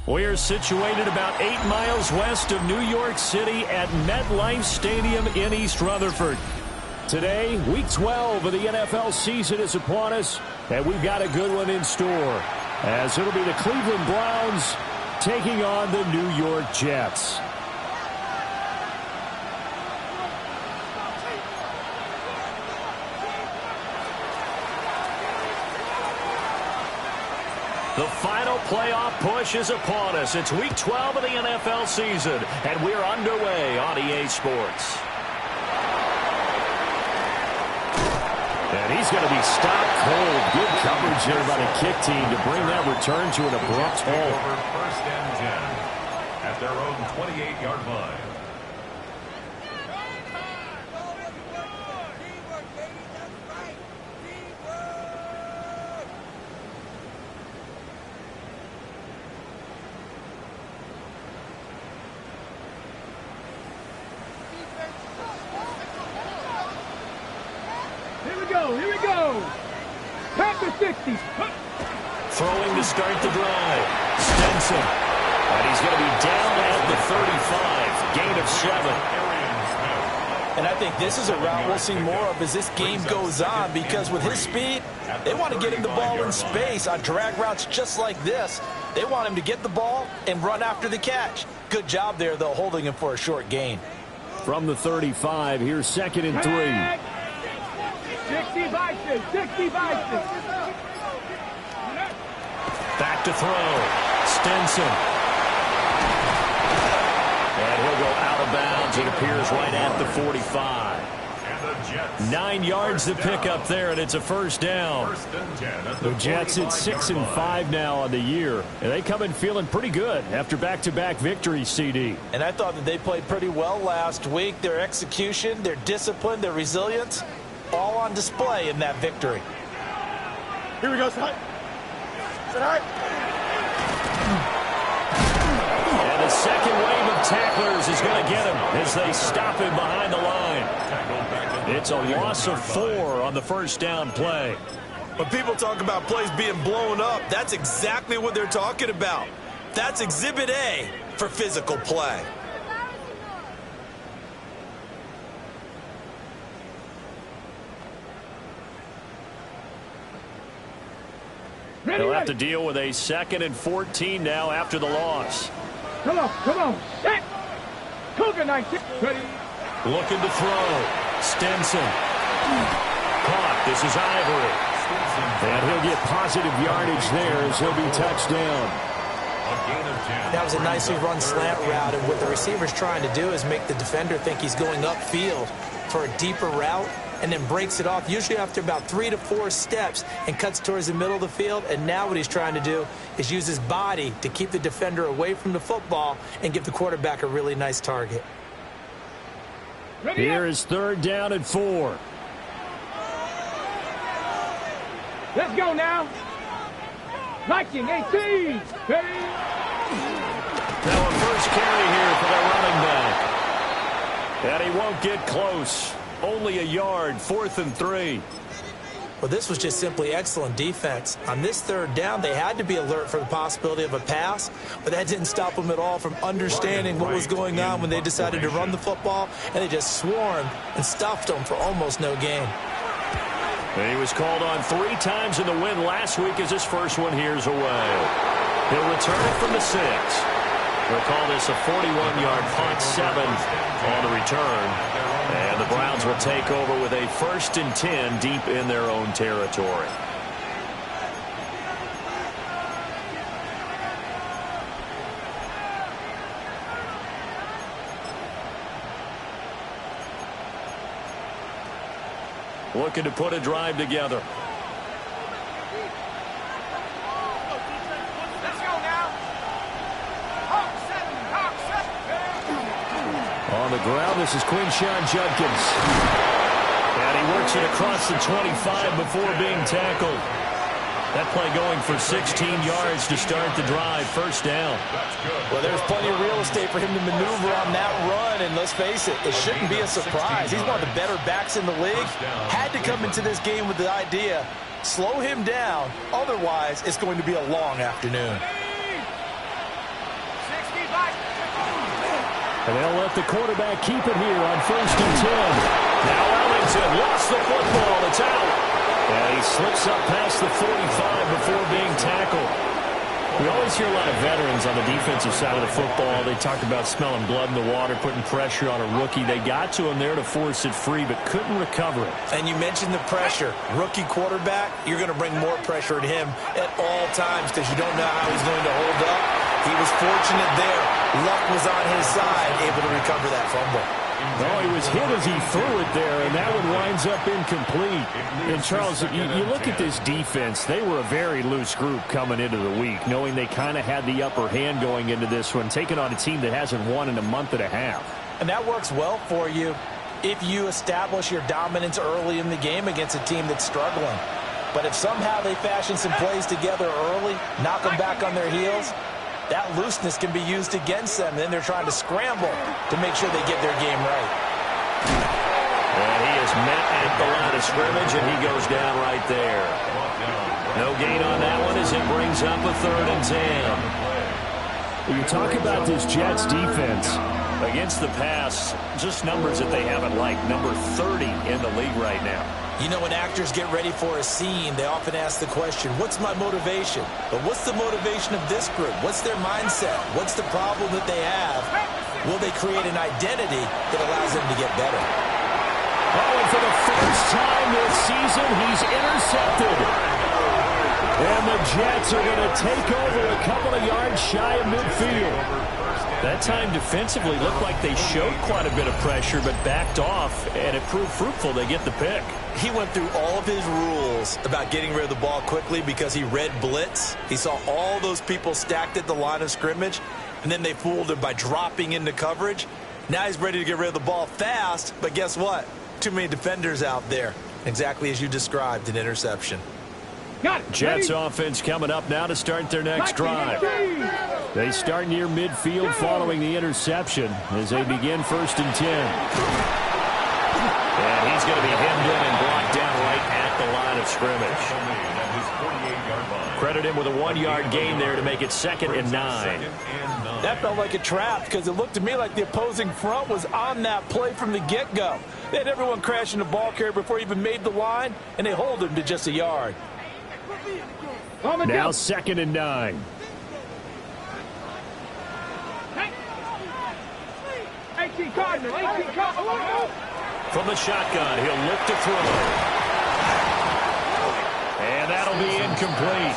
We're situated about 8 miles west of New York City at MetLife Stadium in East Rutherford. Today, Week 12 of the NFL season is upon us, and we've got a good one in store, as it'll be the Cleveland Browns taking on the New York Jets. The final playoff push is upon us. It's Week 12 of the NFL season, and we're underway on EA Sports. And he's going to be stopped cold. Good coverage here by the kick team to bring that return to an abrupt halt. First and 10 at their own 28-yard line. Here we go. Pack the 60. Throwing to start the drive. Stenson. And he's going to be down at the 35. Gain of 7. And I think this is a route we'll see more of as this game goes on, because with his speed, they want to get him the ball in space on drag routes just like this. They want him to get the ball and run after the catch. Good job there, though, holding him for a short gain. From the 35, here's 2nd and 3. 60 Vikings, 60 Vikings. Back to throw. Stenson. And he'll go out of bounds. It appears right at the 45. 9 yards to pick up there, and it's a first down. The Jets at 6-5 now on the year, and they come in feeling pretty good after back-to-back victories, CD. And I thought that they played pretty well last week. Their execution, their discipline, their resilience, all on display in that victory. Here we go, Scott. And the second wave of tacklers is going to get him as they stop him behind the line. It's a loss of 4 on the first down play. When people talk about plays being blown up, that's exactly what they're talking about. That's Exhibit A for physical play. They'll have to deal with a 2nd and 14 now after the loss. Come on. Set. Cougar 19. Ready. Looking to throw. Stenson. Caught. This is Ivory. And he'll get positive yardage there as he'll be touched down. That was a nicely run slant route, and what the receiver's trying to do is make the defender think he's going upfield for a deeper route, and then breaks it off, usually after about 3 to 4 steps, and cuts towards the middle of the field. And now what he's trying to do is use his body to keep the defender away from the football and give the quarterback a really nice target. Here is 3rd down and 4. Let's go now. Viking 18. Ready. Now a first carry here for the running back. And he won't get close. Only a yard, 4th and 3. Well, this was just simply excellent defense. On this 3rd down, they had to be alert for the possibility of a pass, but that didn't stop them at all from understanding what was going on when they decided to run the football, and they just swarmed and stuffed them for almost no gain. And he was called on 3 times in the win last week as his first one here's away. He'll return it from the 6. We'll call this a 41-yard punt, 7 on the return. And the Browns will take over with a 1st and 10 deep in their own territory. looking to put a drive together. On the ground, this is Quinshawn Judkins. And he works it across the 25 before being tackled. That play going for 16 yards to start the drive. First down. Well, there's plenty of real estate for him to maneuver on that run. And let's face it, it shouldn't be a surprise. He's one of the better backs in the league. Had to come into this game with the idea, slow him down. Otherwise, it's going to be a long afternoon. And they'll let the quarterback keep it here on 1st and 10. Now Ellington lost the football. It's out. And he slips up past the 45 before being tackled. We always hear a lot of veterans on the defensive side of the football. They talk about smelling blood in the water, putting pressure on a rookie. They got to him there to force it free, but couldn't recover it. And you mentioned the pressure. Rookie quarterback, you're going to bring more pressure at him at all times because you don't know how he's going to hold up. He was fortunate there. Luck was on his side, able to recover that fumble. No, he was hit as he threw it there, and that one winds up incomplete. And, Charles, you look at this defense, they were a very loose group coming into the week, knowing they kind of had the upper hand going into this one, taking on a team that hasn't won in a month and a half. And that works well for you if you establish your dominance early in the game against a team that's struggling. But if somehow they fashion some plays together early, knock them back on their heels, that looseness can be used against them. Then they're trying to scramble to make sure they get their game right. And he is met at the line of scrimmage, and he goes down right there. No gain on that one as it brings up a 3rd and 10. You talk about this Jets defense against the pass, just numbers that they haven't liked. Number 30 in the league right now. You know, when actors get ready for a scene, they often ask the question, what's my motivation? But what's the motivation of this group? What's their mindset? What's the problem that they have? Will they create an identity that allows them to get better? Oh, and for the first time this season, he's intercepted. And the Jets are going to take over a couple of yards shy of midfield. That time defensively looked like they showed quite a bit of pressure but backed off, and it proved fruitful. They get the pick. He went through all of his rules about getting rid of the ball quickly because he read blitz. He saw all those people stacked at the line of scrimmage, and then they fooled him by dropping into coverage. Now he's ready to get rid of the ball fast, but guess what? Too many defenders out there. Exactly as you described, an interception. Jets offense coming up now to start their next drive. They start near midfield following the interception as they begin 1st and 10. And he's going to be hemmed in and blocked down right at the line of scrimmage. Credit him with a 1-yard gain there to make it 2nd and 9. That felt like a trap because it looked to me like the opposing front was on that play from the get-go. They had everyone crashing the ball carrier before he even made the line, and they hold him to just a yard. Now 2nd and 9. From the shotgun, he'll look to throw. And that'll be incomplete.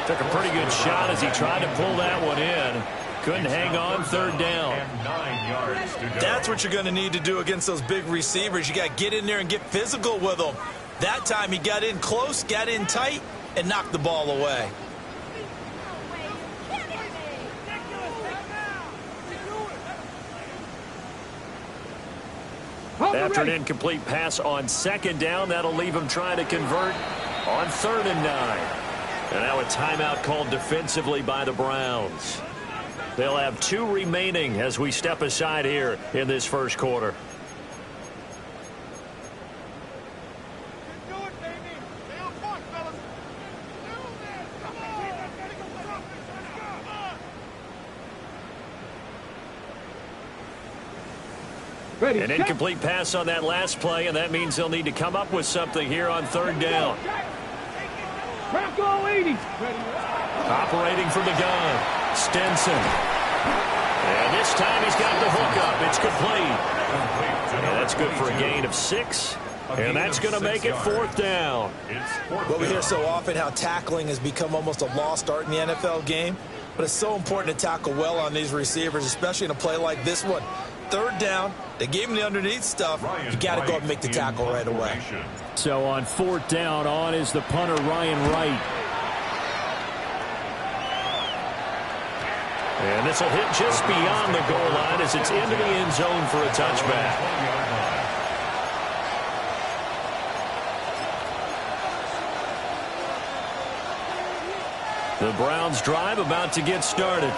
Took a pretty good shot as he tried to pull that one in. Couldn't hang on. 3rd down. That's what you're going to need to do against those big receivers. You got to get in there and get physical with them. That time he got in close, got in tight, and knocked the ball away. After an incomplete pass on 2nd down, that'll leave him trying to convert on 3rd and 9. And now a timeout called defensively by the Browns. They'll have 2 remaining as we step aside here in this first quarter. An incomplete pass on that last play, and that means they'll need to come up with something here on 3rd down. Operating from the gun, Stenson. And this time he's got the hook up. It's complete. And that's good for a gain of 6. And that's going to make it 4th down. Well, we hear so often how tackling has become almost a lost art in the NFL game. But it's so important to tackle well on these receivers, especially in a play like this one. 3rd down, they gave him the underneath stuff. You got to go up and make the tackle right away. So on 4th down, on is the punter, Ryan Wright. And this will hit just beyond the goal line as it's into the end zone for a touchback. The Browns drive about to get started.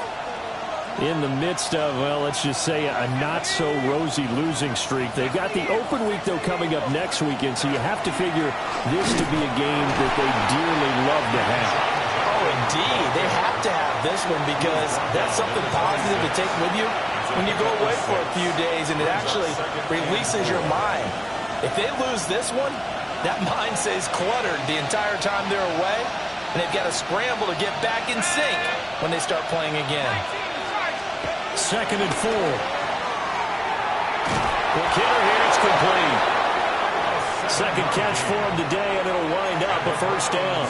In the midst of, well, let's just say a not-so-rosy losing streak. They've got the open week, though, coming up next weekend, so you have to figure this to be a game that they dearly love to have. Oh, indeed. They have to have this one because that's something positive to take with you when you go away for a few days, and it actually releases your mind. If they lose this one, that mind stays cluttered the entire time they're away, and they've got to scramble to get back in sync when they start playing again. 2nd and 4. The kicker here, it's complete. Second catch for him today, and it'll wind up a first down.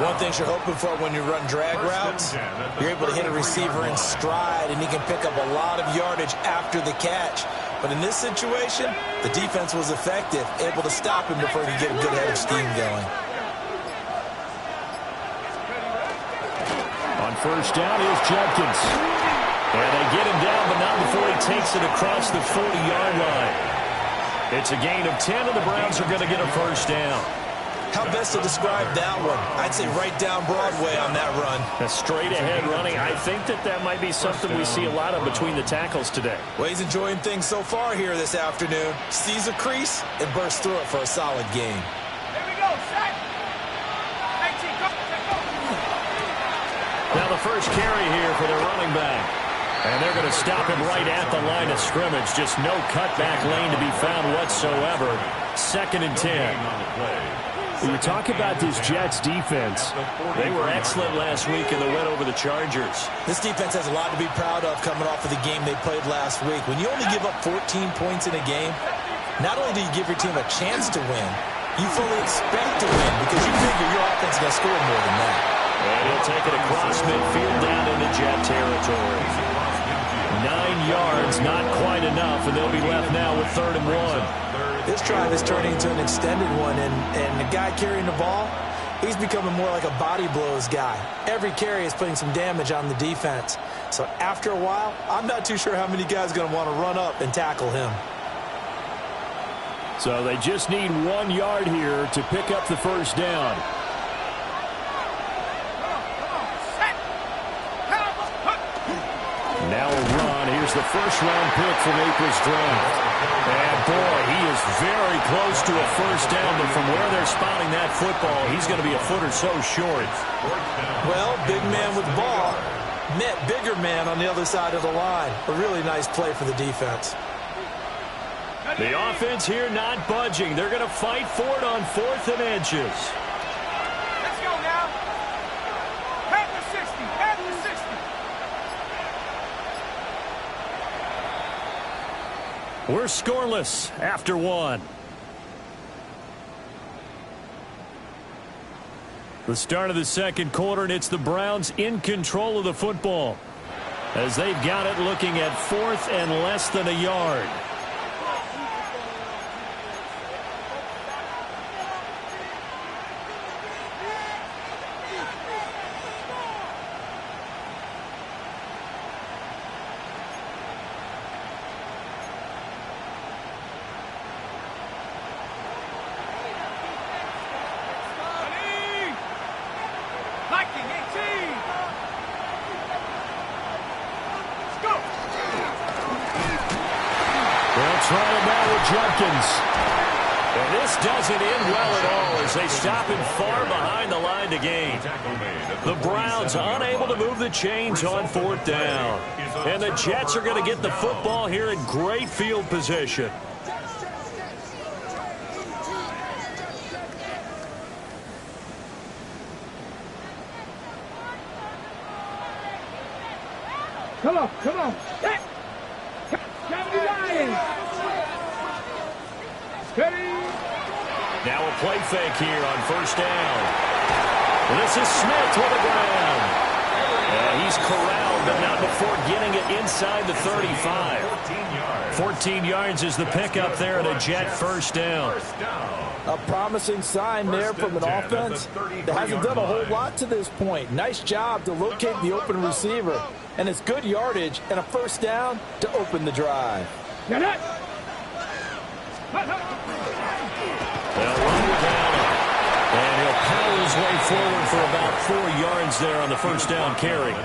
One thing you're hoping for when you run drag routes, you're able to hit a receiver in stride, and he can pick up a lot of yardage after the catch. But in this situation, the defense was effective, able to stop him before he could get a good head of steam going. On first down is Jenkins. And they get him down, but not before he takes it across the 40-yard line. It's a gain of 10, and the Browns are going to get a first down. How best to describe that one? I'd say right down Broadway on that run. A straight-ahead running. I think that might be something we see a lot of between the tackles today. Well, he's enjoying things so far here this afternoon. Sees a crease and bursts through it for a solid gain. Here we go, set. Now the first carry here for the running back. And they're going to stop him right at the line of scrimmage. Just no cutback lane to be found whatsoever. 2nd and 10. When you talk about this Jets defense, they were excellent last week in the win over the Chargers. This defense has a lot to be proud of coming off of the game they played last week. When you only give up 14 points in a game, not only do you give your team a chance to win, you fully expect to win because you figure your offense is going to score more than that. And he'll take it across midfield down into Jet territory. 9 yards, not quite enough, and they'll be left now with 3rd and 1. This drive is turning into an extended one, and the guy carrying the ball, he's becoming more like a body blows guy. Every carry is putting some damage on the defense. So after a while, I'm not too sure how many guys are going to want to run up and tackle him. So they just need 1 yard here to pick up the first down. Now a run. Here's the first-round pick from April's draft. And, boy, he is very close to a first down, but from where they're spotting that football, he's going to be a foot or so short. Well, big man with ball met bigger man on the other side of the line. A really nice play for the defense. The offense here not budging. They're going to fight for it on 4th and inches. Let's go now. Back to 60. Back to 60. We're scoreless after 1. The start of the second quarter, and it's the Browns in control of the football as they've got it looking at 4th and less than a yard. Jenkins. And this doesn't end well at all as they stop him far behind the line to gain. The Browns unable to move the chains on 4th down. And the Jets are going to get the football here in great field position. Come on, come on. Now a play fake here on first down. This is Smith to the ground. He's corralled, but not before getting it inside the 35. 14 yards is the pickup there and a Jet first down. A promising sign there from an offense that hasn't done a whole lot to this point. Nice job to locate the open receiver. And it's good yardage and a first down to open the drive. They'll run with Allen. And he'll power his way forward for about 4 yards there on the first down carry.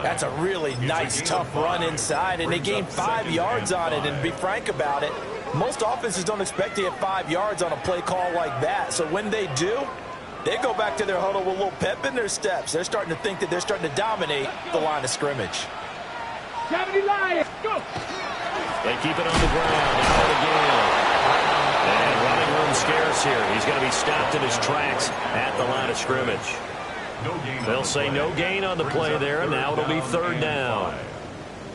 That's a really nice, tough run inside, and they gained 5 yards on it. And to be frank about it, most offenses don't expect to get 5 yards on a play call like that. So when they do, they go back to their huddle with a little pep in their steps. They're starting to think that they're starting to dominate the line of scrimmage. 70 Lions, go! They keep it on the ground. Out again. And running room scarce here. He's going to be stopped in his tracks at the line of scrimmage. They'll say no gain on the play there, and now it'll be third down.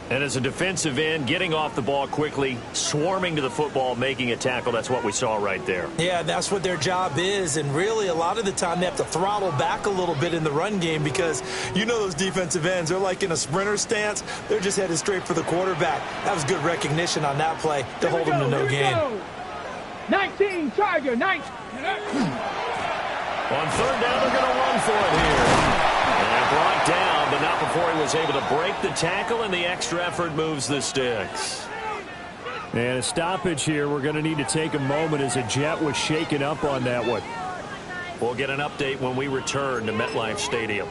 And as a defensive end, getting off the ball quickly, swarming to the football, making a tackle, that's what we saw right there. Yeah, that's what their job is, and really a lot of the time they have to throttle back a little bit in the run game because you know those defensive ends, they're like in a sprinter stance. They're just headed straight for the quarterback. That was good recognition on that play to hold them to no gain. 19, Charger, 19. On third down, they're going to run for it here. And brought down, but not before he was able to break the tackle, and the extra effort moves the sticks. And a stoppage here. We're going to need to take a moment as a Jet was shaken up on that one. We'll get an update when we return to MetLife Stadium.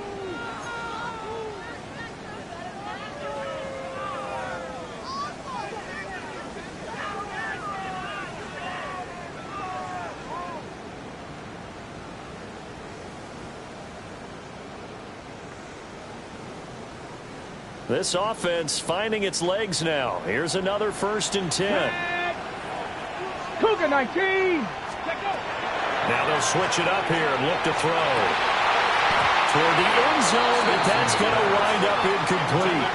This offense finding its legs now. Here's another 1st and 10. Cougar 19. Now they'll switch it up here and look to throw. Toward the end zone, but that's going to wind up incomplete.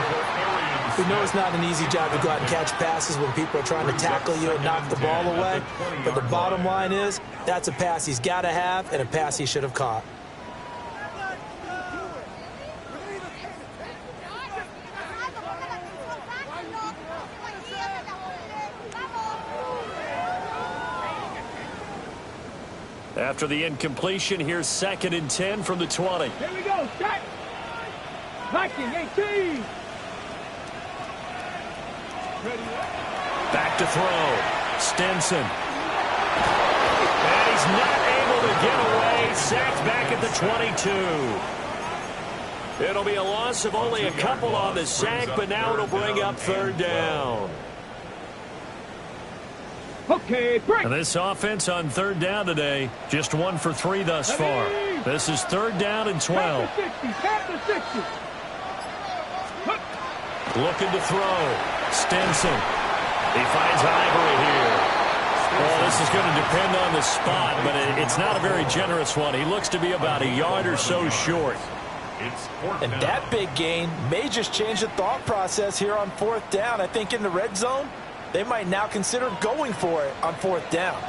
We know it's not an easy job to go out and catch passes when people are trying to tackle you and knock the ball away. But the bottom line is, that's a pass he's got to have and a pass he should have caught. After the incompletion, here's 2nd and 10 from the 20. Here we go, set. Viking 18. Back to throw. Stinson. And he's not able to get away. Sacked back at the 22. It'll be a loss of only a couple on the sack, but now it'll bring up third down. Okay, break. And this offense on third down today, just 1 for 3 thus far. This is third down and 12. Tap the 60. Looking to throw. Stinson. He finds Ivory here. Well, this is going to depend on the spot, but it's not a very generous one. He looks to be about a yard or so short. And that big gain may just change the thought process here on 4th down. I think in the red zone, they might now consider going for it on 4th down.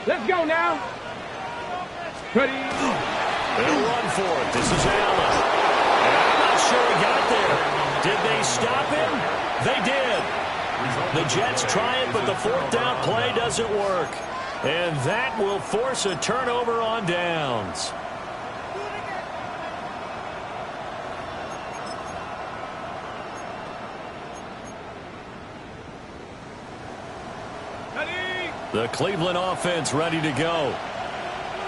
Let's go now. Ready? They'll run for it. This is Allen. And I'm not sure he got there. Did they stop him? They did. The Jets try it, but the 4th down play doesn't work. And that will force a turnover on downs. The Cleveland offense ready to go.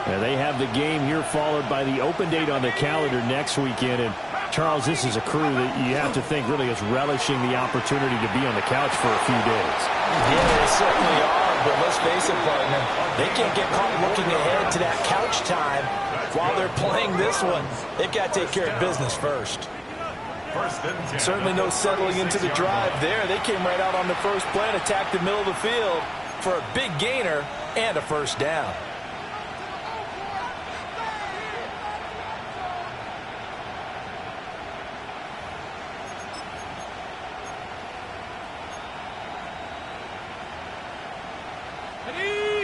And they have the game here followed by the open date on the calendar next weekend. And Charles, this is a crew that you have to think really is relishing the opportunity to be on the couch for a few days. Yeah, they certainly are. But let's face it, partner, they can't get caught looking ahead to that couch time while they're playing this one. They've got to take care of business first. Certainly no settling into the drive there. They came right out on the first play and attacked the middle of the field for a big gainer and a first down.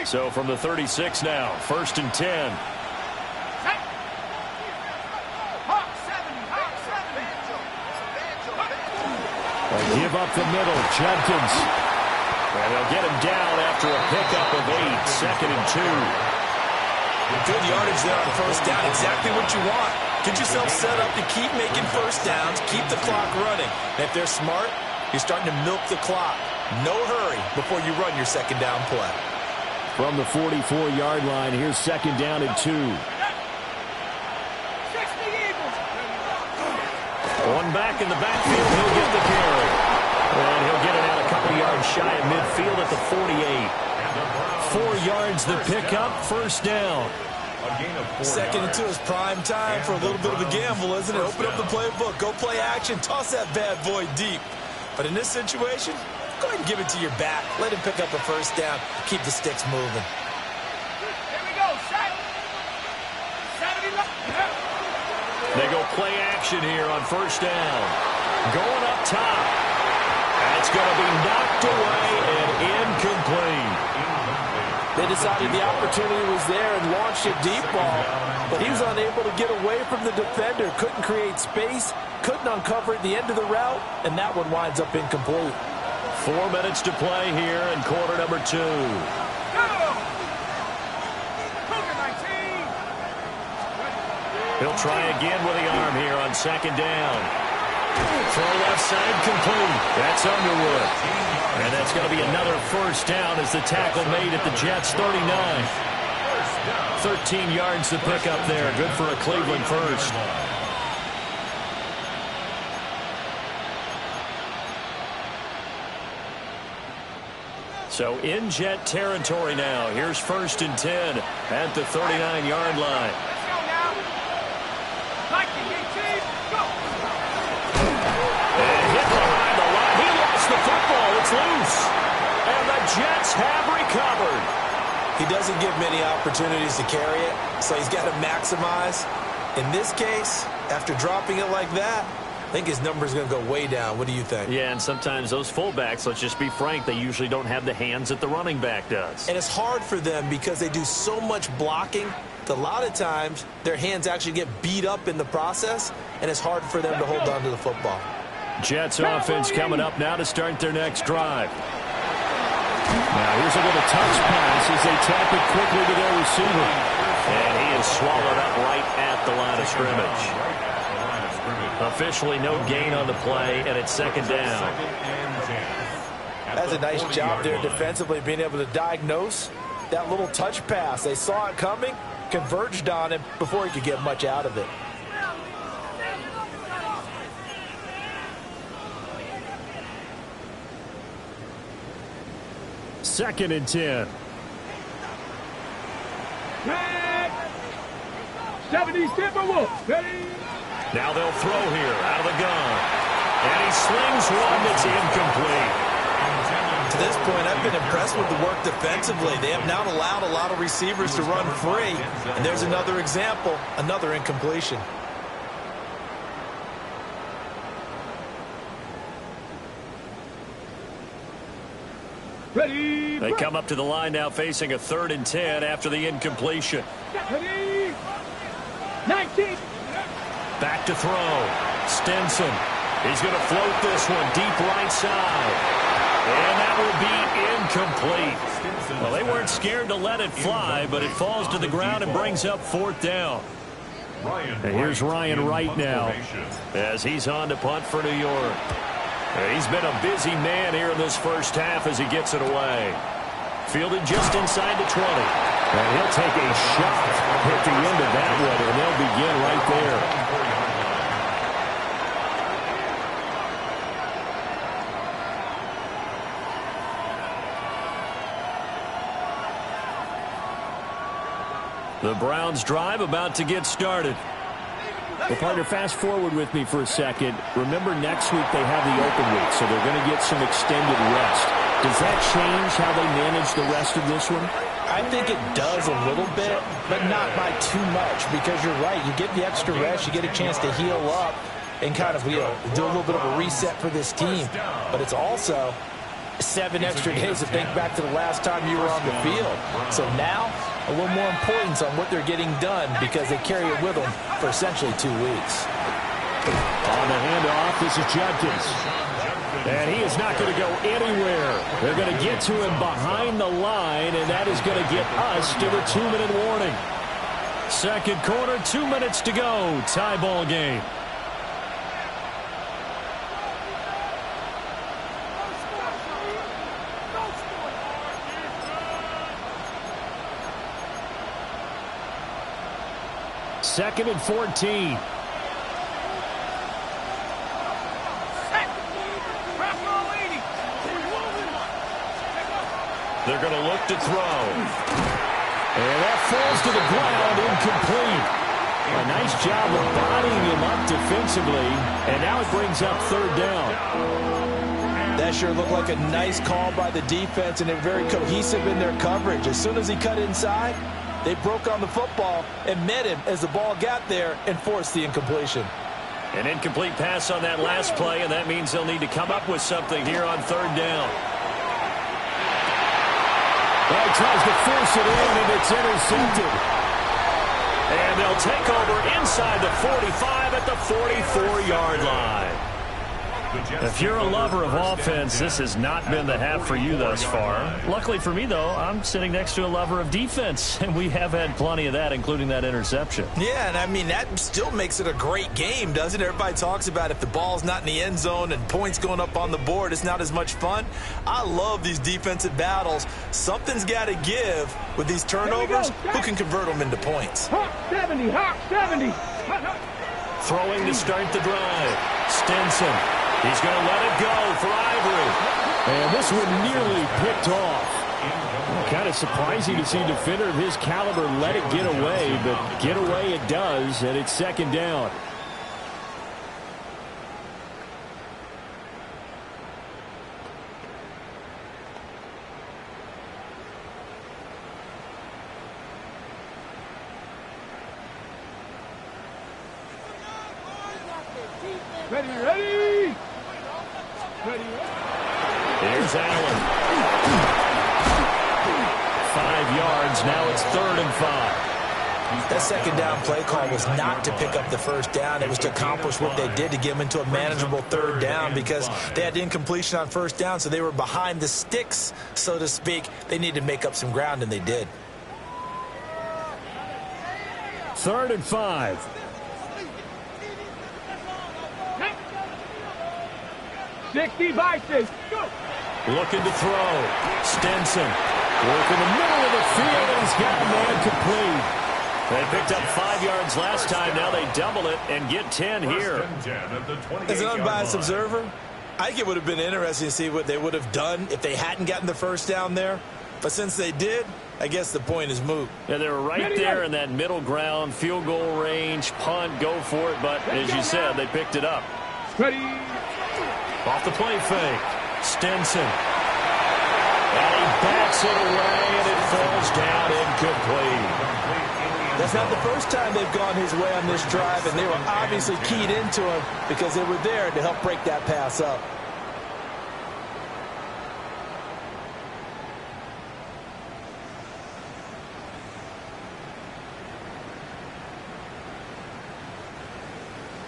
So from the 36 now, 1st and 10. Give up the middle. Judkins. And they'll get him down after a pickup of 8. 2nd and 2. Good yardage there on first down. Exactly what you want. Get yourself set up to keep making first downs, keep the clock running. And if they're smart, you're starting to milk the clock. No hurry before you run your second down play. From the 44-yard line, here's 2nd down and 2. One back in the backfield, he'll get the carry. And he'll get it out a couple yards shy of midfield at the 48. 4 yards the pickup, first down. 2nd and 2 is prime time for a little bit of a gamble, isn't it? Open up the playbook, go play action, toss that bad boy deep. But in this situation, go ahead and give it to your back. Let him pick up a first down, keep the sticks moving. Here we go, set. They go play action here on first down. Going up top. That's going to be knocked away and incomplete. They decided the opportunity was there and launched a deep ball, but he was unable to get away from the defender, couldn't create space, couldn't uncover at the end of the route, and that one winds up incomplete. 4 minutes to play here in quarter number 2. He'll try again with the arm here on 2nd down. Throw left side complete. That's Underwood. And that's going to be another first down as the tackle made at the Jets' 39. 13 yards to pick up there. Good for a Cleveland first. So in Jet territory now. Here's 1st and 10 at the 39-yard line. The football, it's loose. And the Jets have recovered. He doesn't give many opportunities to carry it, so he's got to maximize. In this case, after dropping it like that, I think his number is going to go way down. What do you think? Yeah, and sometimes those fullbacks, let's just be frank, they usually don't have the hands that the running back does. And it's hard for them because they do so much blocking that a lot of times their hands actually get beat up in the process, and it's hard for them to hold on to the football. Jets offense coming up now to start their next drive. Now here's a little touch pass as they tap it quickly to their receiver. And he is swallowed up right at the line of scrimmage. Officially no gain on the play, and it's 2nd down. That's a nice job there defensively, being able to diagnose that little touch pass. They saw it coming, converged on him before he could get much out of it. Second and 10. 77. Now they'll throw here out of the gun. And he slings one that's incomplete. To this point, I've been impressed with the work defensively. They have not allowed a lot of receivers to run free. And there's another example, another incompletion. Ready. They come up to the line now facing a 3rd and 10 after the incompletion. Ready. 19. Back to throw. Stinson. He's going to float this one deep right side. And that will be incomplete. Well, they weren't scared to let it fly, but it falls to the ground and brings up 4th down. And here's Ryan Wright now as he's on to punt for New York. He's been a busy man here in this first half as he gets it away. Fielded just inside the 20. And he'll take a shot at the end of that one, and they'll begin right there. The Browns drive about to get started. Well, partner, fast forward with me for a second. Remember, next week they have the open week, so they're going to get some extended rest. Does that change how they manage the rest of this one? I think it does a little bit, but not by too much, because you're right. You get the extra rest, you get a chance to heal up and kind of, do a little bit of a reset for this team. But it's also 7 extra days to think back to the last time you were on the field. So now, a little more importance on what they're getting done because they carry it with them for essentially 2 weeks. On the handoff, this is Judkins. And he is not going to go anywhere. They're going to get to him behind the line, and that is going to get us to the 2-minute warning. Second quarter, 2 minutes to go. Tie ball game. Second and 14. They're going to look to throw. And that falls to the ground, incomplete. A nice job of bodying him up defensively, and now it brings up third down. That sure looked like a nice call by the defense, and they're very cohesive in their coverage. As soon as he cut inside, they broke on the football and met him as the ball got there and forced the incompletion. An incomplete pass on that last play, and that means they'll need to come up with something here on third down. Well, he tries to force it in, and it's intercepted. And they'll take over inside the 45 at the 44-yard line. If you're a lover of offense, this has not been the half for you thus far. Luckily for me, though, I'm sitting next to a lover of defense, and we have had plenty of that, including that interception. Yeah, and I mean, that still makes it a great game, doesn't it? Everybody talks about if the ball's not in the end zone and points going up on the board, it's not as much fun. I love these defensive battles. Something's got to give with these turnovers. Who can convert them into points? Hawk 70, Hawk 70. Throwing to start the drive. Stinson. He's going to let it go for Ivory. And this one nearly picked off. Kind of surprising to see a defender of his caliber let it get away, but get away it does, and it's second down. Ready, ready. Ready, ready. Here's Allen. 5 yards. Now it's 3rd and 5. That second down play call was not to pick up the first down. It was to accomplish what they did to get them into a manageable third down because they had incompletion on first down, so they were behind the sticks, so to speak. They needed to make up some ground, and they did. 3rd and 5. 60 Vikings. Go. Looking to throw. Stinson. Work in the middle of the field, and he's got a man complete. They picked up 5 yards last time. Now they double it and get 10 here. As an unbiased observer, I think it would have been interesting to see what they would have done if they hadn't gotten the first down there. But since they did, I guess the point is moot. Yeah, they were right there in that middle ground, field goal range, punt, go for it. But as you said, they picked it up. Ready. Off the play fake. Stinson. And he backs it away, and it falls down incomplete. That's not the first time they've gone his way on this drive, and they were obviously keyed into him because they were there to help break that pass up.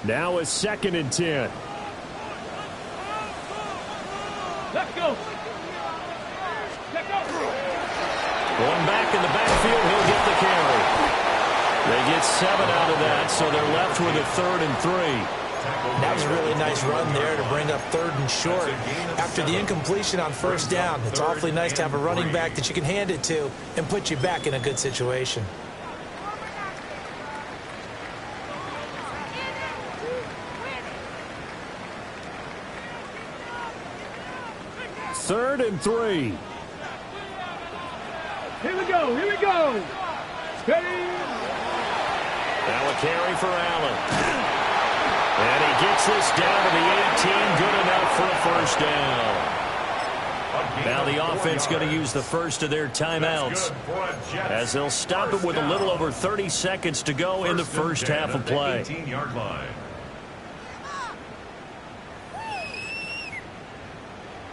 Now it's 2nd and 10. Let's go. Let's go. Going back in the backfield, he'll get the carry. They get 7 out of that, so they're left with a 3rd and 3. That was a really nice run there to bring up 3rd and short. After the incompletion on first down, it's awfully nice to have a running back that you can hand it to and put you back in a good situation. Third and 3. Here we go. Here we go. Ready. Now a carry for Allen. And he gets this down to the 18. Good enough for a first down. Now the offense going to use the first of their timeouts as they'll stop it with a little over 30 seconds to go in the first half of play.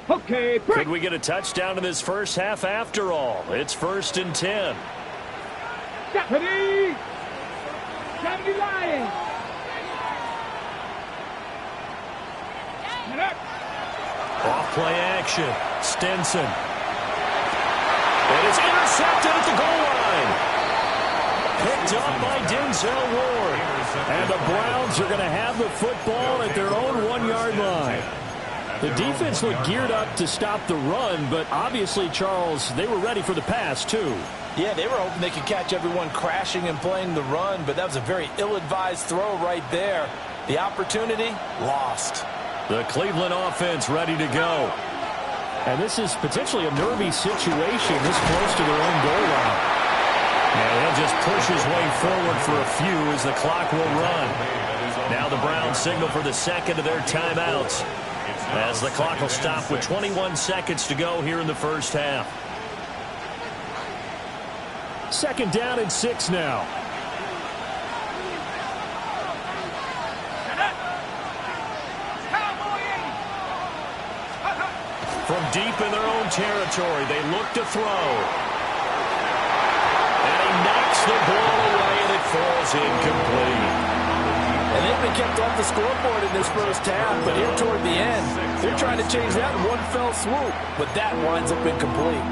Okay, break. Could we get a touchdown in this first half after all? It's 1st and 10. Ready. 70 Lions. play action. Stinson. It is intercepted at the goal line. Picked up by Denzel Ward. And the Browns are going to have the football at their own 1-yard line. The defense looked geared up to stop the run, but obviously, Charles, they were ready for the pass, too. Yeah, they were hoping they could catch everyone crashing and playing the run, but that was a very ill-advised throw right there. The opportunity, lost. The Cleveland offense ready to go. And this is potentially a nervy situation this close to their own goal line. And he'll just push his way forward for a few as the clock will run. Now the Browns signal for the second of their timeouts, as the clock will stop with 21 seconds to go here in the first half. Second down and 6 now. From deep in their own territory, they look to throw. And he knocks the ball away, and it falls incomplete. And they've been kept off the scoreboard in this first half, but here toward the end, they're trying to change that in one fell swoop, but that winds up incomplete.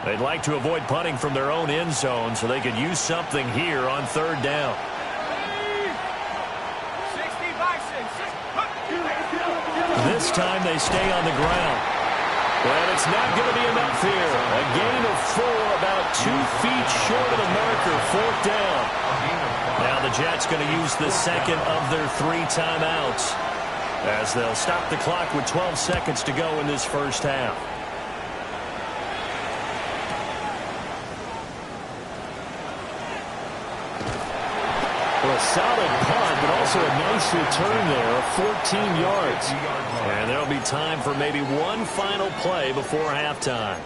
They'd like to avoid punting from their own end zone so they could use something here on third down. 60-6. This time they stay on the ground. But it's not going to be enough here. A gain of 4, about 2 feet short of the marker, fourth down. Now the Jets going to use the second of their 3 timeouts, as they'll stop the clock with 12 seconds to go in this first half. Well, a solid punt, but also a nice return there of 14 yards. And there'll be time for maybe one final play before halftime.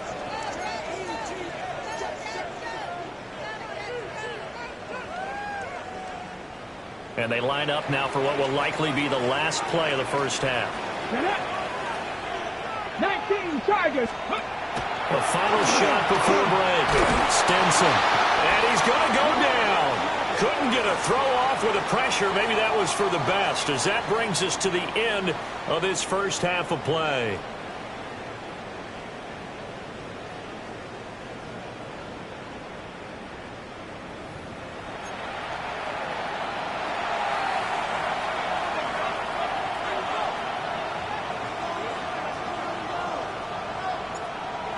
And they line up now for what will likely be the last play of the first half. 19 Chargers. The final shot before break. Stinson. And he's going to go down. Couldn't get a throw off with the pressure. Maybe that was for the best, as that brings us to the end of this first half of play.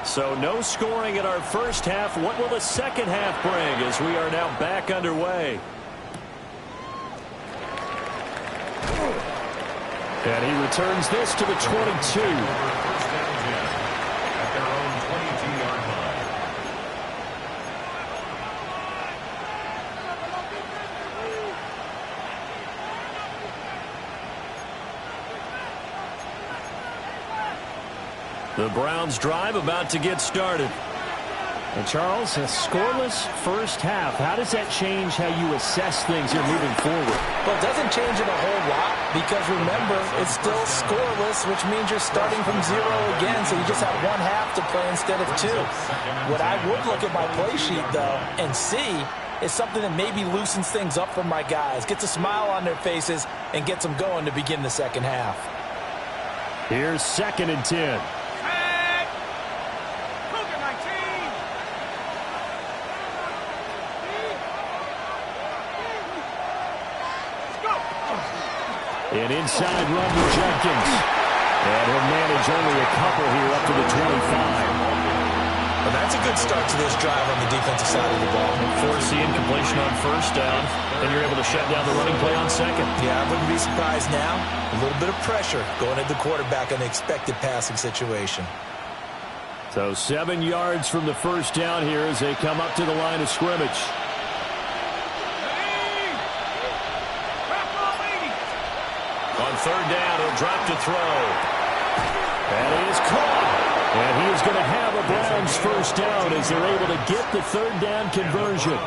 So no scoring in our first half. What will the second half bring as we are now back underway? And he returns this to the 22. At their own 22-yard line. The Browns drive about to get started. And Charles, a scoreless first half. How does that change how you assess things here moving forward? Well, it doesn't change it a whole lot because, remember, it's still scoreless, which means you're starting from 0 again, so you just have one half to play instead of 2. What I would look at my play sheet, though, and see is something that maybe loosens things up for my guys, gets a smile on their faces, and gets them going to begin the second half. Here's 2nd and 10. An inside run to Jenkins. And he'll manage only a couple here up to the 25. Well, that's a good start to this drive on the defensive side of the ball. Force the incompletion on first down, and you're able to shut down the running play on second. Yeah, I wouldn't be surprised now. A little bit of pressure going at the quarterback on the expected passing situation. So 7 yards from the first down here as they come up to the line of scrimmage. On third down, he'll drop to throw. And he is caught. And he is going to have a Browns first down as they're able to get the third down conversion.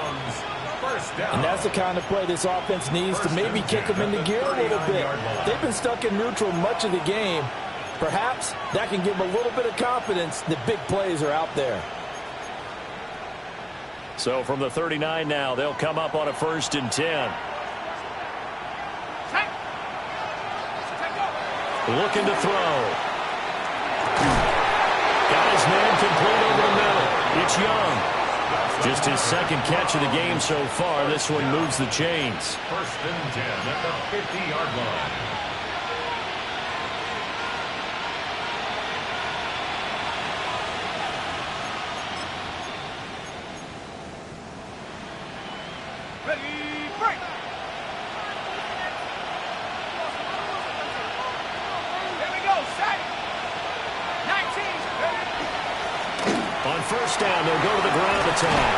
And that's the kind of play this offense needs to maybe kick them into gear a little bit. They've been stuck in neutral much of the game. Perhaps that can give them a little bit of confidence that big plays are out there. So from the 39 now, they'll come up on a 1st and 10. Looking to throw. Got his man complete over the middle. It's Young. Just his 2nd catch of the game so far. This one moves the chains. 1st and 10 at the 50-yard line. First down, they'll go to the ground attack.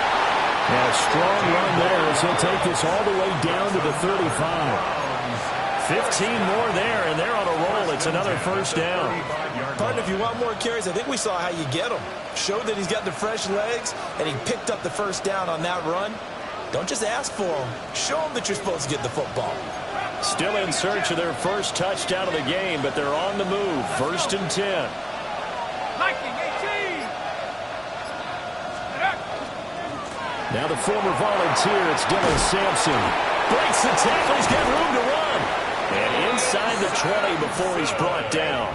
Now a strong run there as he'll take this all the way down to the 35. 15 more there, and they're on a roll. It's another 1st down. Partner, if you want more carries, I think we saw how you get them. Showed that he's got the fresh legs, and he picked up the 1st down on that run. Don't just ask for them. Show them that you're supposed to get the football. Still in search of their 1st touchdown of the game, but they're on the move. 1st and 10. Now the former volunteer, it's Dylan Sampson. Breaks the tackle, he's got room to run. And inside the 20 before he's brought down.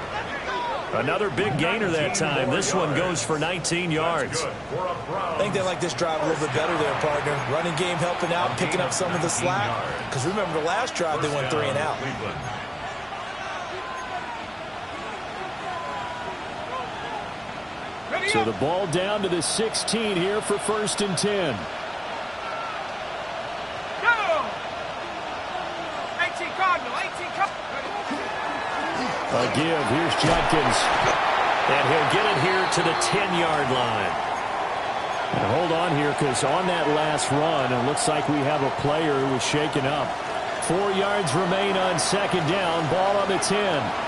Another big gainer that time. This one goes for 19 yards. I think they like this drive a little bit better there, partner. Running game helping out, picking up some of the slack. Because remember the last drive, they went 3 and out. So the ball down to the 16 here for 1st and 10. A give. Here's Judkins. And he'll get it here to the 10-yard line. And hold on here because on that last run, it looks like we have a player who was shaken up. 4 yards remain on 2nd down. Ball on the 10.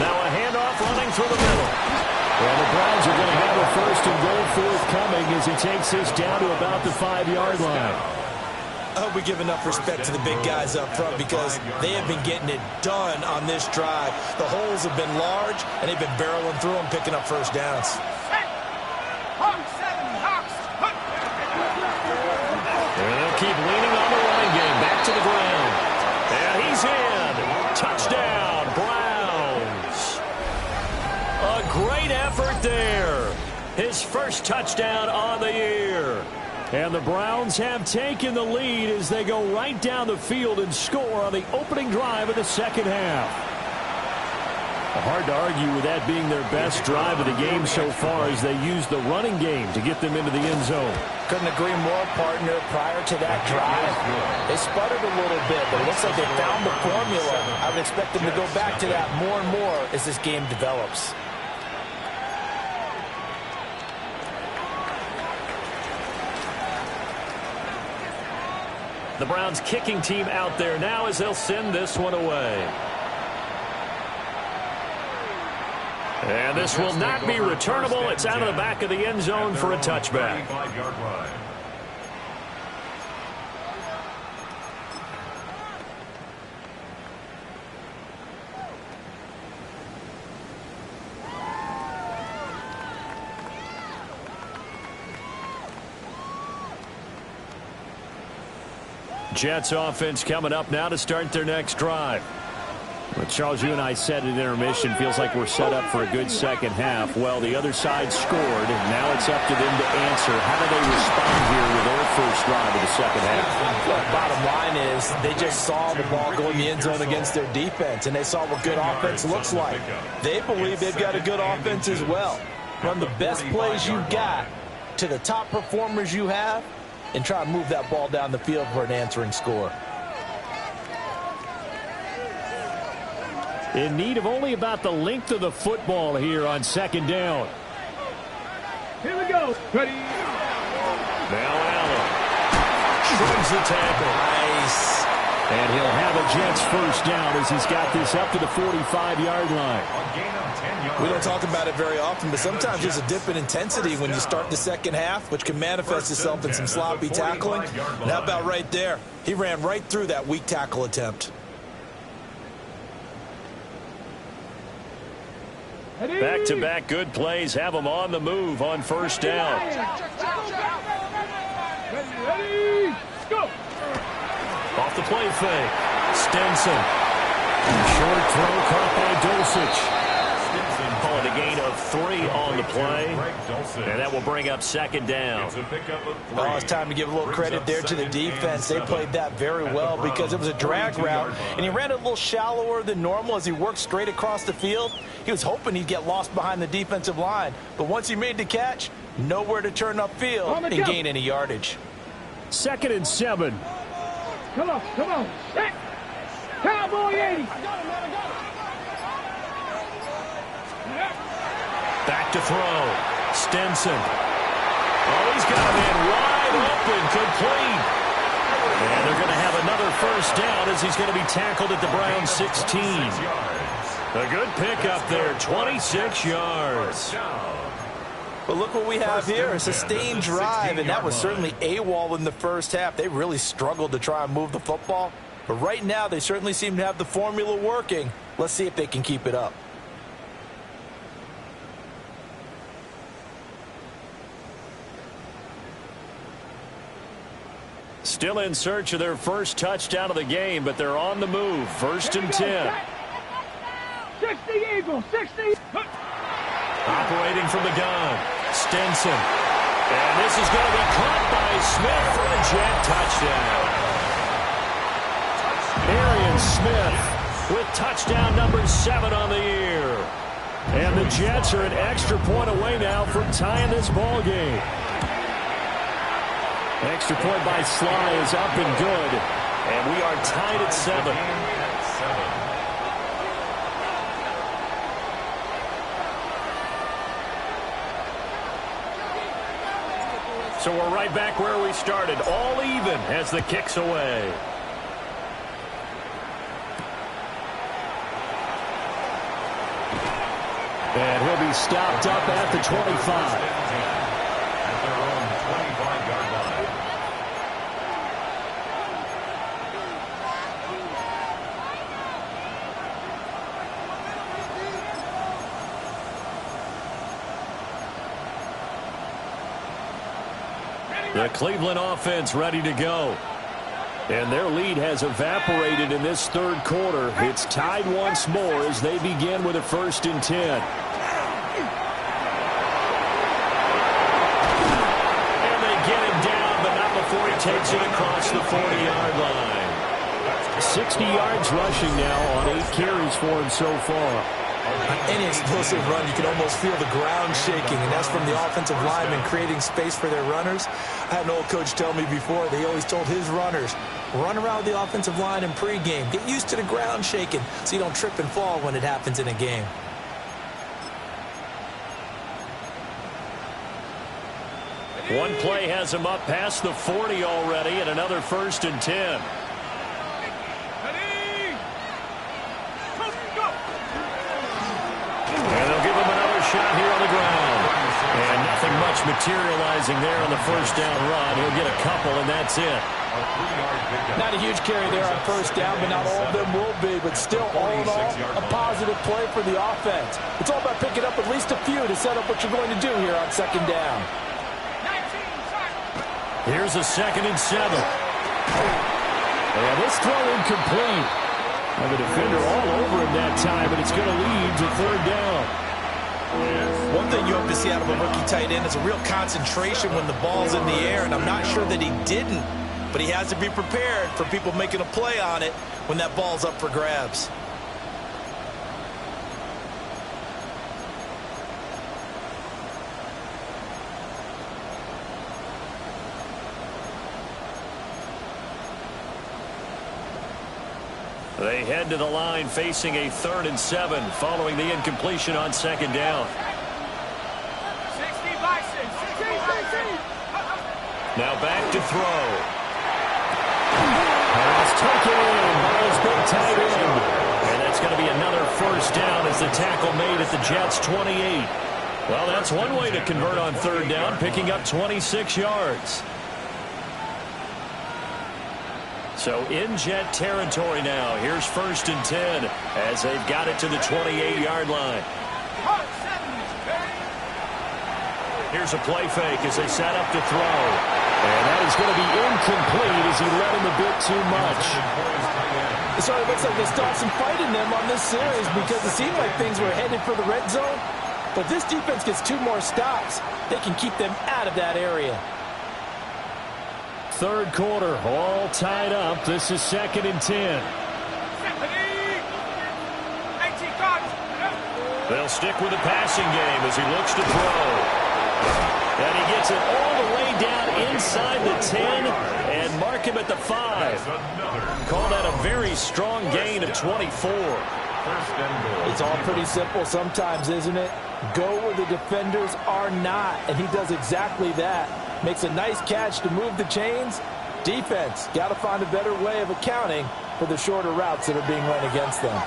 Now a handoff running through the middle. Well, the Browns are going to have a 1st and goal forthcoming as he takes this down to about the 5-yard line. I hope we give enough respect to the big guys up front because they have been getting it done on this drive. The holes have been large, and they've been barreling through them, picking up 1st downs. And they'll keep leaning on the running game. Back to the ground. And he's in. Touchdown, Browns. A great effort there. His 1st touchdown on the year. And the Browns have taken the lead as they go right down the field and score on the opening drive of the 2nd half. Hard to argue with that being their best drive of the game so far as they use the running game to get them into the end zone. Couldn't agree more, partner. Prior to that drive, they sputtered a little bit, but it looks like they found the formula. I would expect them to go back to that more and more as this game develops. The Browns kicking team out there now as they'll send this one away. And this will not be returnable. It's out of the back of the end zone for a touchback. Jets offense coming up now to start their next drive. But Charles, you and I said at intermission, feels like we're set up for a good 2nd half. Well, the other side scored, and now it's up to them to answer. How do they respond here with their 1st drive of the 2nd half? Look, bottom line is they just saw the ball go in the end zone against their defense, and they saw what good offense looks like. They believe they've got a good offense as well. Run the best plays you've got to the top performers you have, and try to move that ball down the field for an answering score. In need of only about the length of the football here on 2nd down. Here we go. Ready. Now Allen. Shrugs the tackle. Nice. And he'll have a Jets 1st down as he's got this up to the 45-yard line. We don't talk about it very often, but sometimes there's a dip in intensity when you start the 2nd half, which can manifest itself in some sloppy tackling. And how about right there? He ran right through that weak tackle attempt. Back-to-back good plays have them on the move on first down. Ready, go! Off the play fake. Stenson. Short throw caught by Dulcich. Call it a gain of 3 on the play. And that will bring up second down. Oh, it's time to give a little credit there to the defense. They played that very well because it was a drag route, and he ran a little shallower than normal as he worked straight across the field. He was hoping he'd get lost behind the defensive line, but once he made the catch, nowhere to turn upfield and gain any yardage. 2nd and 7. Come on, come on. Set. Cowboy 80. Back to throw. Stenson. Oh, he's got a man wide open, complete. And they're going to have another first down as he's going to be tackled at the Browns 16. A good pickup there, 26 yards. But look what we have here, a sustained drive, and that was certainly AWOL in the first half. They really struggled to try and move the football. But right now, they certainly seem to have the formula working. Let's see if they can keep it up. Still in search of their first touchdown of the game, but they're on the move. 1st and 10. 60 Eagles, 60. Operating from the gun. Stenson. And this is going to be caught by Smith for a Jet touchdown. Arian Smith with touchdown number 7 on the year. And the Jets are an extra point away now from tying this ball game. Extra point by Sly is up and good. And we are tied at 7. So we're right back where we started. All even as the kick's away. And he'll be stopped up at the 25. At their own 25-yard line. The Cleveland offense ready to go. And their lead has evaporated in this third quarter. It's tied once more as they begin with a 1st and 10. And they get him down, but not before he takes it across the 40-yard line. 60 yards rushing now on 8 carries for him so far. On any explosive run, you can almost feel the ground shaking, and that's from the offensive linemen creating space for their runners. I had an old coach tell me before, they always told his runners, run around the offensive line in pregame. Get used to the ground shaking so you don't trip and fall when it happens in a game. One play has him up past the 40 already, and another 1st and 10. Shot here on the ground. And nothing much materializing there on the first down run. He'll get a couple, and that's it. Not a huge carry there on first down, but not all of them will be. But still, all in all, a positive play for the offense. It's all about picking up at least a few to set up what you're going to do here on 2nd down. Here's a 2nd and 7. And this throw incomplete. And the defender all over him that time, and it's going to lead to 3rd down. One thing you hope to see out of a rookie tight end is a real concentration when the ball's in the air, and I'm not sure that he didn't, but he has to be prepared for people making a play on it when that ball's up for grabs. They head to the line facing a 3rd and 7 following the incompletion on 2nd down. 60 Bison. 60 Bison. Now back to throw. Pass taken in by his big tight end. And that's going to be another 1st down as the tackle made at the Jets' 28. Well, that's one way to convert on 3rd down, picking up 26 yards. So in Jet territory now. Here's 1st and 10 as they've got it to the 28-yard line. Here's a play fake as they set up to throw. And that is going to be incomplete as he let him a bit too much. So it looks like they start some fight in them on this series because it seemed like things were headed for the red zone. But this defense gets 2 more stops. They can keep them out of that area. Third quarter, all tied up. This is 2nd and 10. They'll stick with the passing game as he looks to throw. And he gets it all the way down inside the 10 and mark him at the 5. Call that a very strong gain of 24. It's all pretty simple sometimes, isn't it? Go where the defenders are not, and he does exactly that. Makes a nice catch to move the chains. Defense, got to find a better way of accounting for the shorter routes that are being run against them.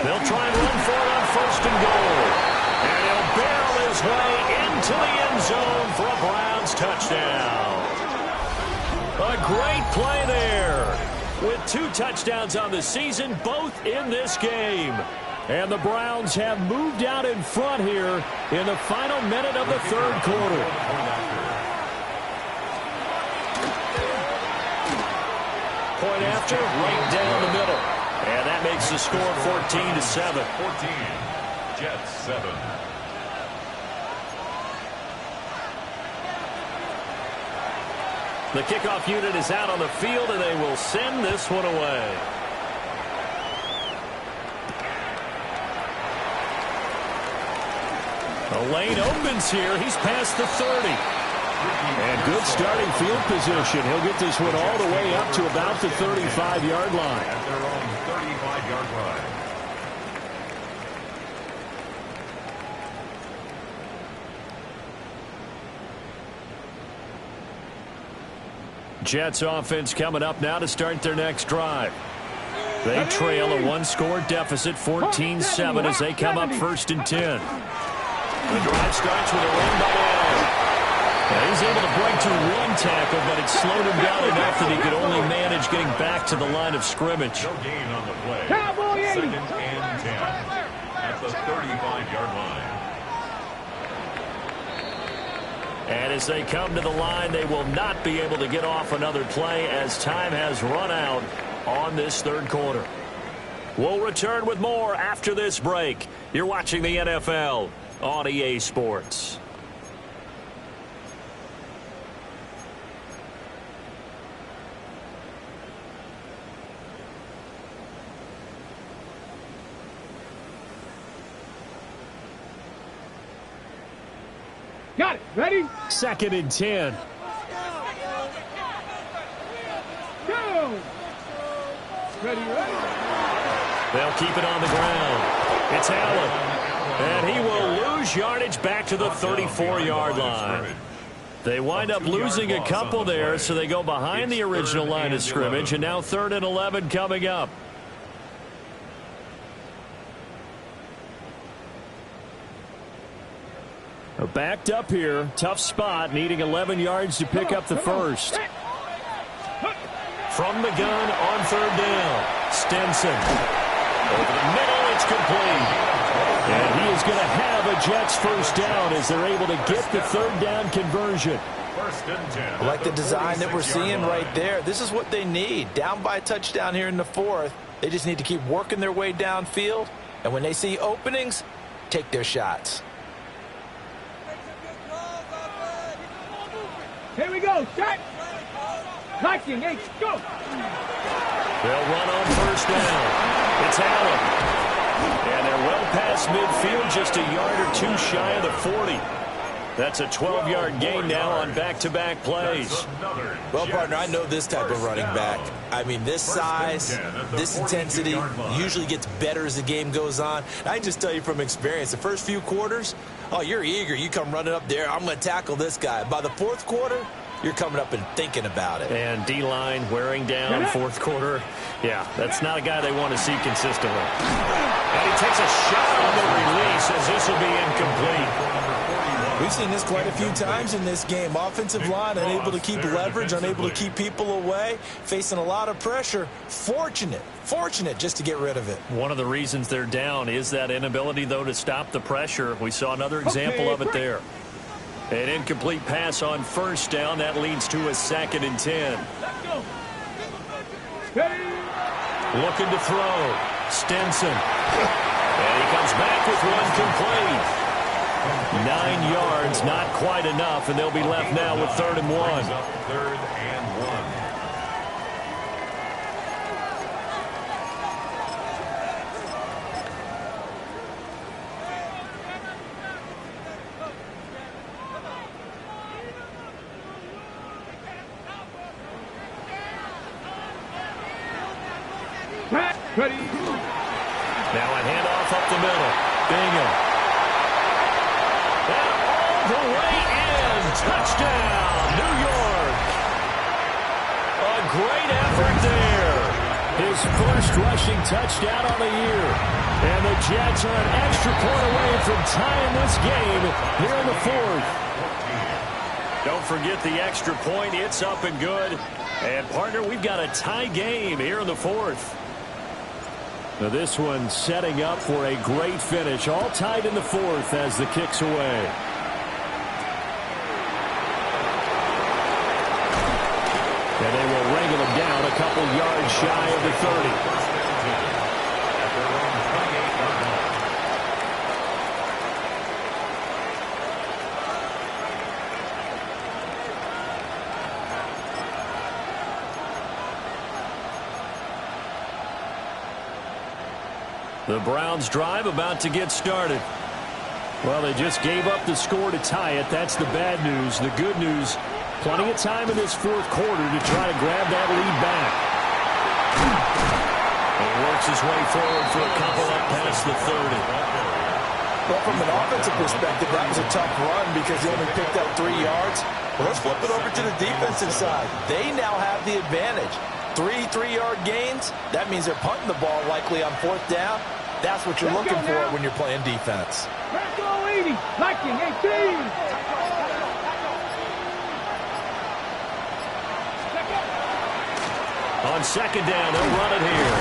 They'll try and run for it on 1st and goal. And he'll barrel his way into the end zone for a Browns touchdown. A great play there. With 2 touchdowns on the season, both in this game. And the Browns have moved out in front here in the final minute of the 3rd quarter. Point after, right down the middle. And that makes the score 14-7. 14, Jets 7. The kickoff unit is out on the field, and they will send this one away. The lane opens here. He's past the 30. And good starting field position. He'll get this one all the way up to about the 35-yard line. At their own 35-yard line. Jets offense coming up now to start their next drive. They trail a 1-score deficit, 14-7, as they come up 1st and 10. The drive starts with a run by Allen. He's able to break to 1 tackle, but it slowed him down enough that he could only manage getting back to the line of scrimmage. No gain on the play. 2nd and 10 at the 35-yard line. And as they come to the line, they will not be able to get off another play as time has run out on this 3rd quarter. We'll return with more after this break. You're watching the NFL on EA Sports. Got it. Ready? 2nd and 10. Go. Ready. They'll keep it on the ground. It's Allen. And he will lose yardage back to the 34-yard line. They wind up losing a couple there, so they go behind the original line of scrimmage, and now 3rd and 11 coming up. Backed up here. Tough spot, needing 11 yards to pick up the first. From the gun on 3rd down. Stinson. Over the middle, it's complete. And he is going to have a Jets first down as they're able to get the 3rd down conversion. 1st and 10. I like the design that we're seeing right there. This is what they need. Down by a touchdown here in the 4th. They just need to keep working their way downfield. And when they see openings, take their shots. Here we go. Set. Liking H. Go. They'll run on 1st down. It's Allen. And they're well past midfield, just a yard or 2 shy of the 40. That's a 12-yard gain now on back-to-back plays. Well, partner, I know this type of running back. I mean, this size, this intensity usually gets better as the game goes on. I can just tell you from experience, the first few quarters, oh, you're eager. You come running up there, I'm going to tackle this guy. By the 4th quarter, you're coming up and thinking about it. And D-line wearing down 4th quarter. Yeah, that's not a guy they want to see consistently. And he takes a shot on the release as this will be incomplete. We We've seen this quite a few times in this game. Offensive line unable to keep leverage, unable to keep people away, facing a lot of pressure. Fortunate just to get rid of it. One of the reasons they're down is that inability, though, to stop the pressure. We saw another example of it there. An incomplete pass on first down. That leads to a 2nd and 10. Looking to throw. Stinson. And he comes back with one complete. 9 yards, not quite enough, and they'll be left now with 3rd and 1. 3rd and 1. Now a handoff up the middle. Bingham. The way in. Touchdown, New York. A great effort there. His first rushing touchdown on the year. And the Jets are an extra point away from tying this game here in the 4th. Don't forget the extra point. It's up and good. And, partner, we've got a tie game here in the 4th. Now this one setting up for a great finish. All tied in the 4th as the kick's away. And they will wrangle him down a couple yards shy of the 30. The Browns drive about to get started. Well, they just gave up the score to tie it. That's the bad news. The good news, plenty of time in this 4th quarter to try to grab that lead back. He works his way forward for a couple up past the 30. Well, from an offensive perspective, that was a tough run because he only picked up 3 yards. Well, let's flip it over to the defensive side. They now have the advantage. 3 3-yard gains. That means they're punting the ball likely on 4th down. That's what you're looking for when you're playing defense. On 2nd down, they'll run it here.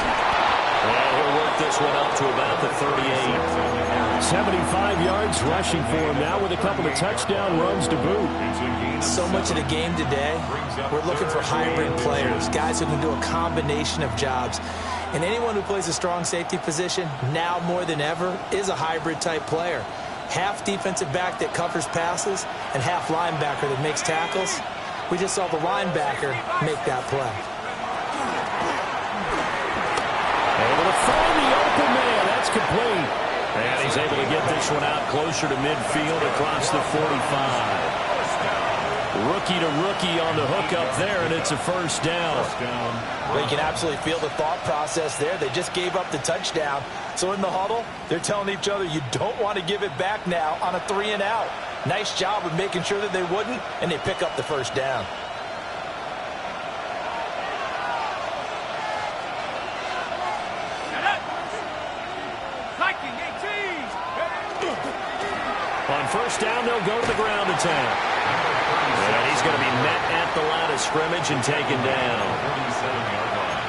And he'll work this one up to about the 38. 75 yards rushing for him now with a couple of touchdown runs to boot. So much of the game today, we're looking for hybrid players, guys who can do a combination of jobs. And anyone who plays a strong safety position, now more than ever, is a hybrid-type player. Half defensive back that covers passes and half linebacker that makes tackles. We just saw the linebacker make that play. Able to find the open man. That's complete. And he's able to get this one out closer to midfield across the 45. Rookie to rookie on the hook up there, and it's a 1st down. Well, you can absolutely feel the thought process there. They just gave up the touchdown. So in the huddle, they're telling each other, you don't want to give it back now on a 3-and-out. Nice job of making sure that they wouldn't, and they pick up the 1st down. On 1st down, they'll go to the ground attack. And he's going to be met at the line of scrimmage and taken down.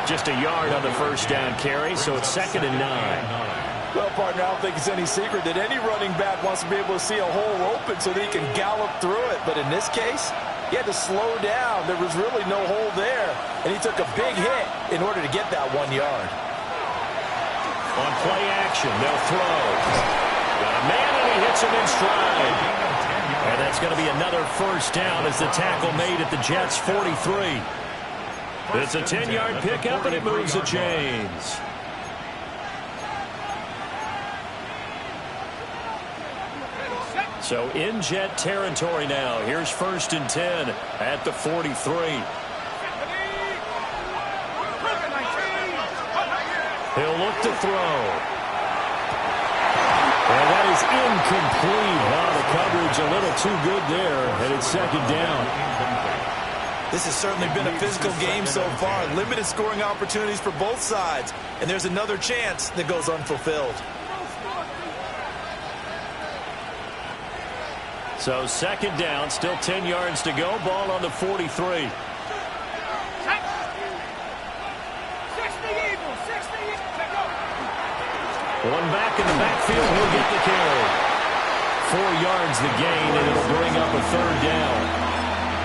Just a yard on the 1st down carry, so it's 2nd and 9. Well, partner, I don't think it's any secret that any running back wants to be able to see a hole open so that he can gallop through it. But in this case, he had to slow down. There was really no hole there, and he took a big hit in order to get that 1 yard. On play action, they'll throw. Got a man, and he hits him in stride. And that's going to be another 1st down as the tackle made at the Jets' 43. It's a 10-yard pickup, and it moves the chains. So in Jet territory now. Here's 1st and 10 at the 43. He'll look to throw. And that is incomplete. Wow, the coverage a little too good there, and it's 2nd down. This has certainly been a physical game so far. Limited scoring opportunities for both sides. And there's another chance that goes unfulfilled. So second down, still 10 yards to go. Ball on the 43. One back in the backfield, he'll get the carry. 4 yards the gain, and it'll bring up a third down.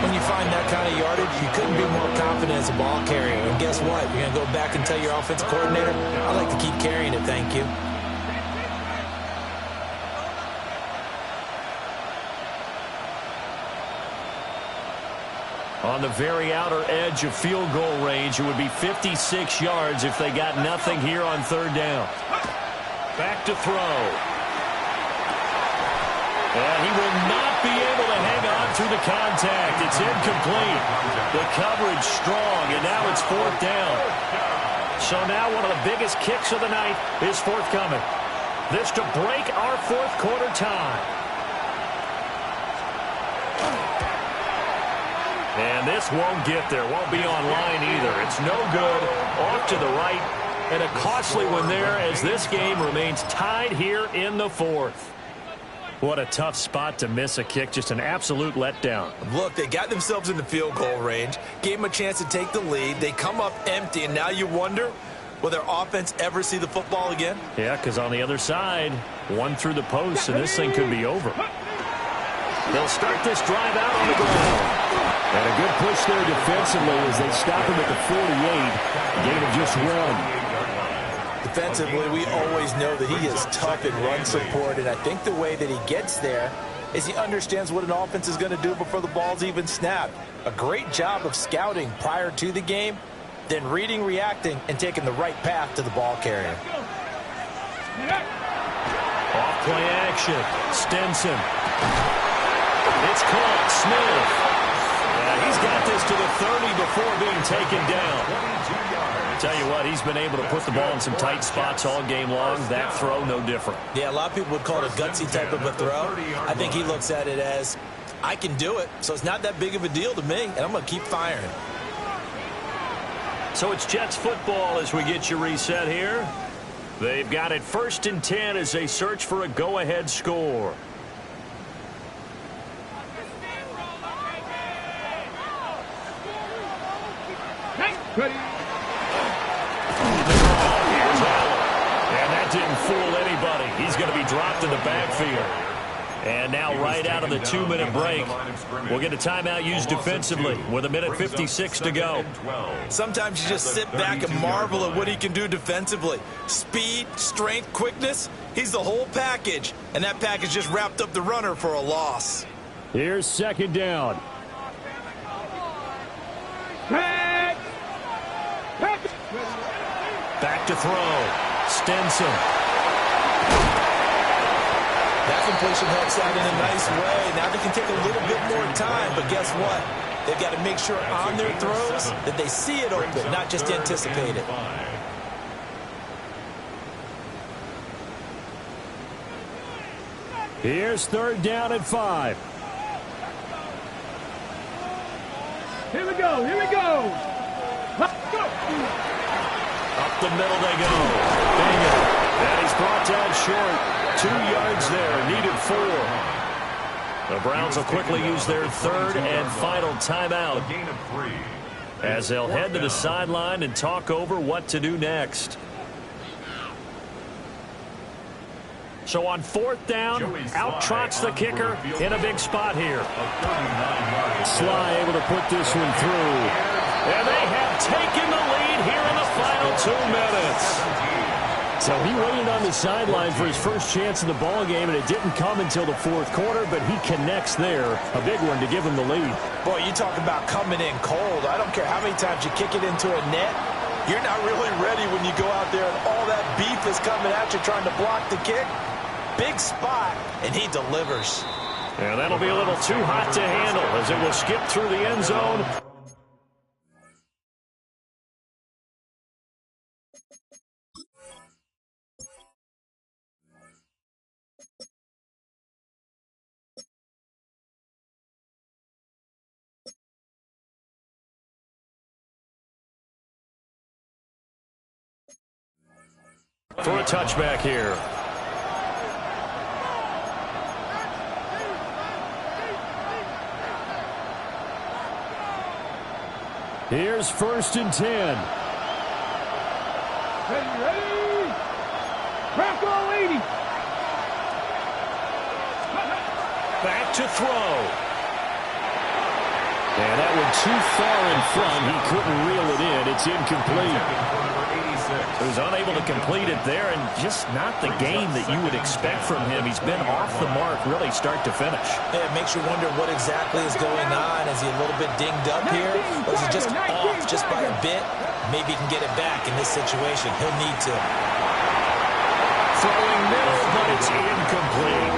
When you find that kind of yardage, you couldn't be more confident as a ball carrier. And guess what? You're going to go back and tell your offensive coordinator, I'd like to keep carrying it, thank you. On the very outer edge of field goal range, it would be 56 yards if they got nothing here on third down. Back to throw. And he will not be able to hang on through the contact. It's incomplete. The coverage strong, and now it's fourth down. So now one of the biggest kicks of the night is forthcoming. This to break our fourth quarter tie. And this won't get there. Won't be online either. It's no good. Off to the right. And a costly one there as this game remains tied here in the fourth. What a tough spot to miss a kick. Just an absolute letdown. Look, they got themselves in the field goal range, gave them a chance to take the lead. They come up empty, and now you wonder, will their offense ever see the football again? Yeah, because on the other side, one through the post, and this thing could be over. They'll start this drive out on the ground. And a good push there defensively as they stop him at the 48. Gain of just one. Defensively, we always know that he is tough in run support, and I think the way that he gets there is he understands what an offense is going to do before the ball's even snapped. A great job of scouting prior to the game, then reading, reacting, and taking the right path to the ball carrier. Off play action. Stenson. It's caught. Smith. He's got this to the 30 before being taken down. Tell you what, he's been able to put the ball in some tight spots all game long. That throw, no different. Yeah, a lot of people would call it a gutsy type of a throw. I think he looks at it as, I can do it, so it's not that big of a deal to me, and I'm going to keep firing. So it's Jets football as we get you reset here. They've got it 1st and 10 as they search for a go-ahead score. Ready. And that didn't fool anybody. He's going to be dropped in the backfield. And now right out of the 2-minute break, we'll get a timeout used defensively with 1:56 to go. Sometimes you just sit back and marvel at what he can do defensively. Speed, strength, quickness, he's the whole package. And that package just wrapped up the runner for a loss. Here's second down. Back to throw. Stenson. That completion helps out in a nice way. Now they can take a little bit more time, but guess what? They've got to make sure on their throws that they see it open, not just anticipate it. Here's third down and 5. Here we go. Here we go. Let's go. Up the middle they go. Bingham. And he's brought down short. 2 yards there. Needed 4. The Browns will quickly use their third and final timeout as they'll head to the sideline and talk over what to do next. So on fourth down, out trots the kicker in a big spot here. Sly able to put this one through. And they have taken the lead here in the final 2 minutes. So he waited on the sideline for his first chance in the ball game, and it didn't come until the fourth quarter, but he connects there. A big one to give him the lead. Boy, you talk about coming in cold. I don't care how many times you kick it into a net. You're not really ready when you go out there and all that beef is coming at you trying to block the kick. Big spot, and he delivers. And that'll be a little too hot to handle as it will skip through the end zone. For a touchback here. Here's 1st and 10. Ready. Bronco 80. Back to throw. And that one too far in front. He couldn't reel it in. It's incomplete. He was unable to complete it there, and just not the game that you would expect from him. He's been off the mark really start to finish. Yeah, it makes you wonder what exactly is going on. Is he a little bit dinged up here? Or is he just off just by a bit? Maybe he can get it back in this situation. He'll need to. Throwing middle, but it's incomplete.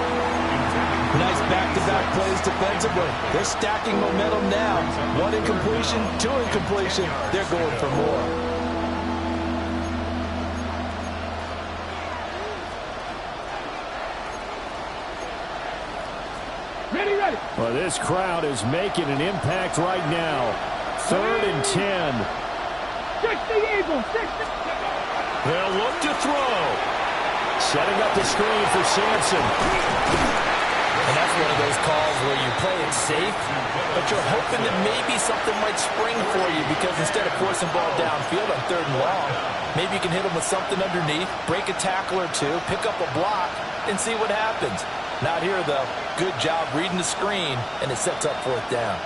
Nice back-to-back plays defensively. They're stacking momentum now. 1 incompletion, 2 incompletion. They're going for more. Ready. Well, this crowd is making an impact right now. 3rd and 10. 60 Eagles. 60. They'll look to throw. Setting up the screen for Sampson. And that's one of those calls where you play it safe, but you're hoping that maybe something might spring for you, because instead of forcing ball downfield on 3rd and long, maybe you can hit them with something underneath, break a tackle or two, pick up a block, and see what happens. Not here, though. Good job reading the screen, and it sets up 4th down.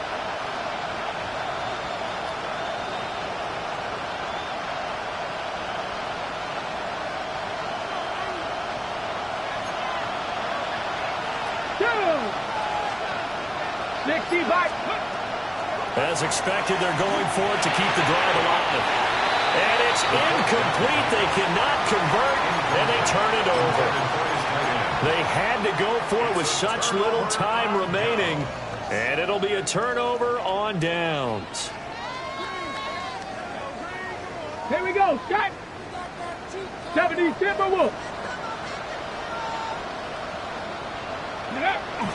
As expected, they're going for it to keep the drive alive. And it's incomplete. They cannot convert, and they turn it over. They had to go for it with such little time remaining, and it'll be a turnover on downs. Here we go. Scott. 70 Timberwolves.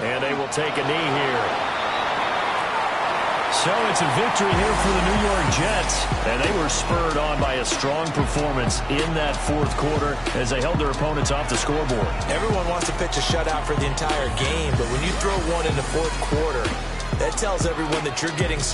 And they will take a knee here. So it's a victory here for the New York Jets, and they were spurred on by a strong performance in that 4th quarter as they held their opponents off the scoreboard. Everyone wants to pitch a shutout for the entire game, but when you throw one in the 4th quarter, that tells everyone that you're getting